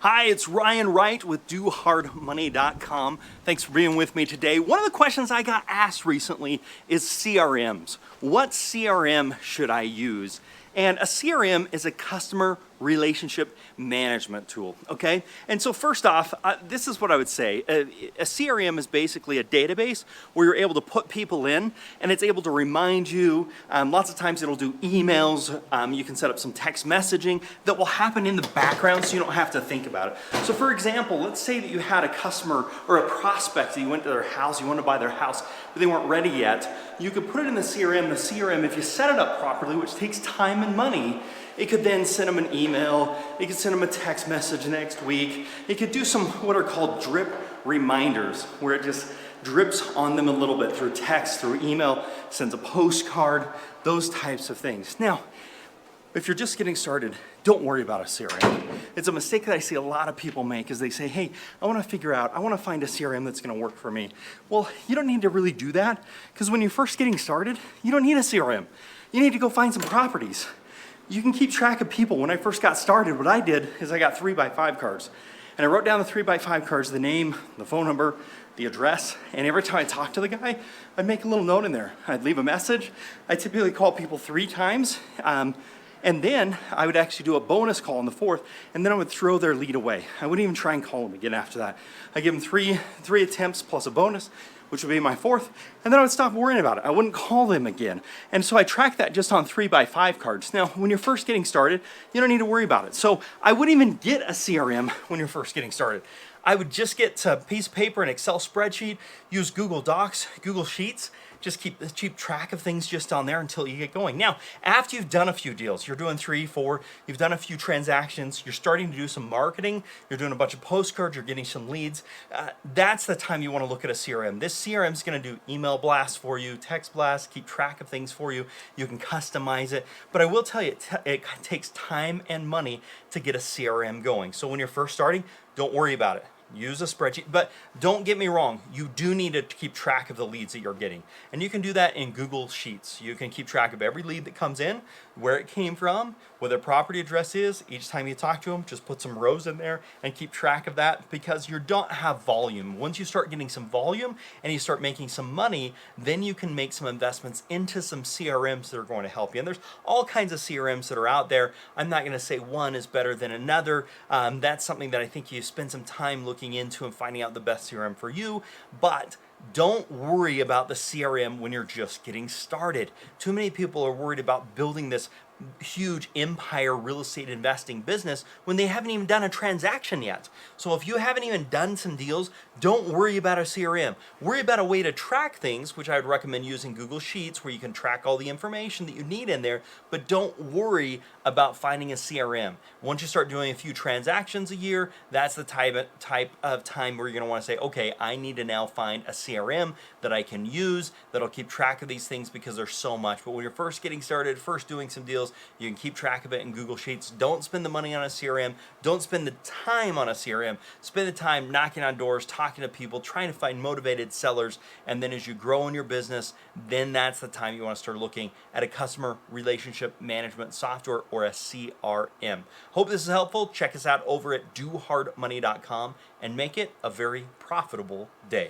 Hi, it's Ryan Wright with DoHardMoney.com. Thanks for being with me today. One of the questions I got asked recently is CRMs. What CRM should I use? And a CRM is a customer relationship management tool, okay? And so first off, this is what I would say. A CRM is basically a database where you're able to put people in and it's able to remind you. Lots of times it'll do emails. You can set up some text messaging that will happen in the background so you don't have to think about it. So for example, let's say that you had a customer or a prospect that you went to their house, you wanted to buy their house, but they weren't ready yet. You could put it in the CRM. The CRM, if you set it up properly, which takes time and money, it could then send them an email, it could send them a text message next week. It could do some what are called drip reminders, where it just drips on them a little bit through text, through email, sends a postcard, those types of things. Now, if you're just getting started, don't worry about a CRM. It's a mistake that I see a lot of people make is they say, hey, I want to find a CRM that's going to work for me. Well, you don't need to really do that because when you're first getting started, you don't need a CRM. You need to go find some properties. You can keep track of people. When I first got started, what I did is I got 3x5 cards. And I wrote down the 3x5 cards, the name, the phone number, the address, and every time I talked to the guy, I'd make a little note in there. I'd leave a message. I typically call people 3 times. And then I would actually do a bonus call on the 4th, and then I would throw their lead away. I wouldn't even try and call them again after that. I give them three attempts plus a bonus, which would be my 4th, and then I would stop worrying about it. I wouldn't call them again. And so I tracked that just on 3x5 cards. Now, when you're first getting started, you don't need to worry about it. So I wouldn't even get a CRM when you're first getting started. I would just get a piece of paper, an Excel spreadsheet, use Google Docs, Google Sheets, just keep track of things just on there until you get going. Now, after you've done a few deals, you're doing 3, 4, you've done a few transactions, you're starting to do some marketing, you're doing a bunch of postcards, you're getting some leads, that's the time you want to look at a CRM. This CRM is going to do email blasts for you, text blasts, keep track of things for you. You can customize it. But I will tell you, it takes time and money to get a CRM going. So when you're first starting, don't worry about it. Use a spreadsheet, but don't get me wrong, you do need to keep track of the leads that you're getting. And you can do that in Google Sheets. You can keep track of every lead that comes in, where it came from, what their property address is. Each time you talk to them, just put some rows in there and keep track of that because you don't have volume. Once you start getting some volume and you start making some money, then you can make some investments into some CRMs that are going to help you. And there's all kinds of CRMs that are out there. I'm not going to say one is better than another. That's something that I think you spend some time looking into and finding out the best CRM for you, but don't worry about the CRM when you're just getting started. Too many people are worried about building this huge empire real estate investing business when they haven't even done a transaction yet. So if you haven't even done some deals, don't worry about a CRM. Worry about a way to track things, which I would recommend using Google Sheets where you can track all the information that you need in there, but don't worry about finding a CRM. Once you start doing a few transactions a year, that's the type of time where you're going to want to say, okay, I need to now find a CRM that I can use that'll keep track of these things because there's so much. But when you're first getting started, first doing some deals, you can keep track of it in Google Sheets. Don't spend the money on a CRM. Don't spend the time on a CRM. Spend the time knocking on doors, talking to people, trying to find motivated sellers. And then as you grow in your business, then that's the time you want to start looking at a customer relationship management software or a CRM. Hope this is helpful. Check us out over at DoHardMoney.com and make it a very profitable day.